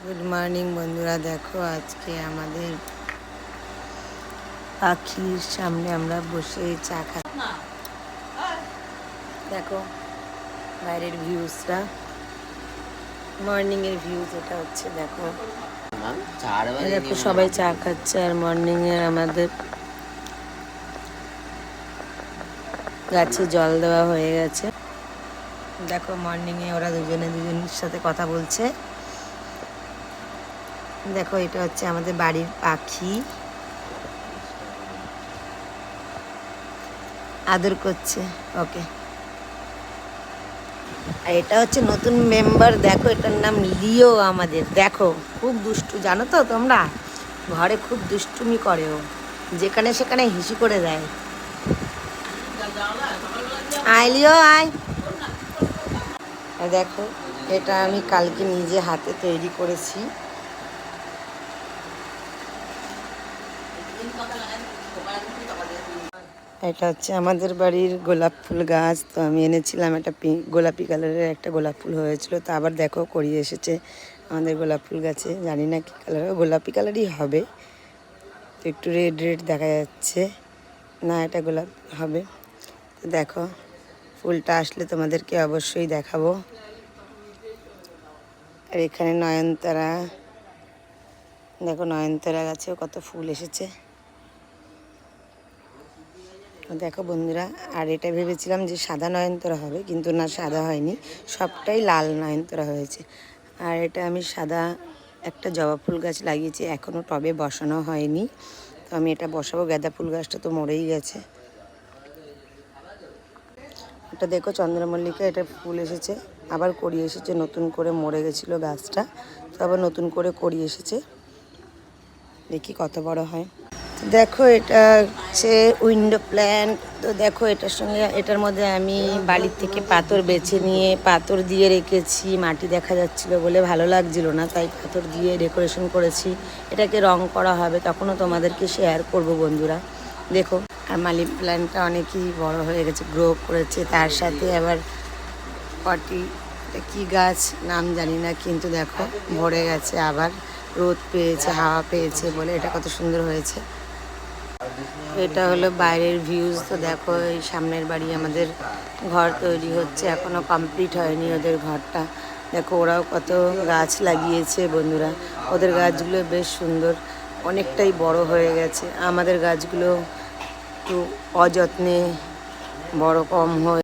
Good morning বন্ধুরা, দেখো আজকে আমাদের পাখির সামনে আমরা বসে চা খাচ্ছি। দেখো বাইরের ভিউজটা, মর্নিং এর ভিউজ এটা হচ্ছে। দেখো দেখো সবাই চা খাচ্ছে আর মর্নিং এর আমাদের গাছে জল দেওয়া হয়ে গেছে। দেখো মর্নিং এ ওরা দুজনের সাথে কথা বলছে। দেখো এটা হচ্ছে আমাদের বাড়ির পাখি, আদর করছে ওকে। আর এটা হচ্ছে নতুন মেম্বার, দেখো এটার নাম লিও আমাদের। দেখো খুব দুষ্টু, জানো তো তোমরা, ঘরে খুব দুষ্টুমি করে ও, যেখানে সেখানে হিসি করে দেয়। আয় লিও আয়। আর দেখো এটা আমি কালকে নিজে হাতে তৈরি করেছি। এটা হচ্ছে আমাদের বাড়ির গোলাপ ফুল গাছ। তো আমি এনেছিলাম একটা গোলাপি কালারের একটা গোলাপ ফুল হয়েছিল, তো আবার দেখো করিয়ে এসেছে আমাদের গোলাপ ফুল গাছে। জানি না কী কালার, গোলাপি কালারই হবে, তো একটু রেড রেড দেখা যাচ্ছে না, এটা গোলাপ হবে। তো দেখো ফুলটা আসলে তোমাদেরকে অবশ্যই দেখাবো। আর এখানে নয়নতারা, দেখো নয়নতারা গাছেও কত ফুল এসেছে দেখো বন্ধুরা। আর এটা ভেবেছিলাম যে সাদা নয়নতারা হবে, কিন্তু না, সাদা হয়নি, সবটাই লাল নয়নতারা হয়েছে। আর এটা আমি সাদা একটা জবা ফুল গাছ লাগিয়েছি, এখনও টবে বসানো হয়নি, তো আমি এটা বসাবো। গাঁদা ফুল গাছটা তো মরেই গেছে। এটা দেখো চন্দ্রমল্লিকা, এটা ফুল এসেছে, আবার কড়ি এসেছে, নতুন করে মরে গেছিলো গাছটা, তো আবার নতুন করে কড়ি এসেছে, দেখি কত বড় হয়। দেখো এটা হচ্ছে উইন্ডো প্ল্যান্ট। তো দেখো এটার সঙ্গে, এটার মধ্যে আমি বাড়ির থেকে পাথর বেছে নিয়ে পাথর দিয়ে রেখেছি, মাটি দেখা যাচ্ছিলো বলে ভালো লাগছিল না, তাই পাথর দিয়ে ডেকোরেশন করেছি। এটাকে রং করা হবে, তখনও তোমাদেরকে শেয়ার করব বন্ধুরা। দেখো আর মানি প্ল্যান্টটা অনেকই বড় হয়ে গেছে, গ্রো করেছে। তার সাথে আবার কটি কি গাছ নাম জানি না, কিন্তু দেখো ভরে গেছে, আবার রোদ পেয়েছে, হাওয়া পেয়েছে বলে এটা কত সুন্দর হয়েছে। এটা হলো বাইরের ভিউজ। তো দেখো এই সামনের বাড়ি আমাদের ঘর তৈরি হচ্ছে, এখনো কমপ্লিট হয়নি ওদের ঘরটা। দেখো ওরাও কত গাছ লাগিয়েছে বন্ধুরা, ওদের গাছগুলো বেশ সুন্দর, অনেকটাই বড় হয়ে গেছে। আমাদের গাছগুলো একটু অযত্নে বড় কম হয়।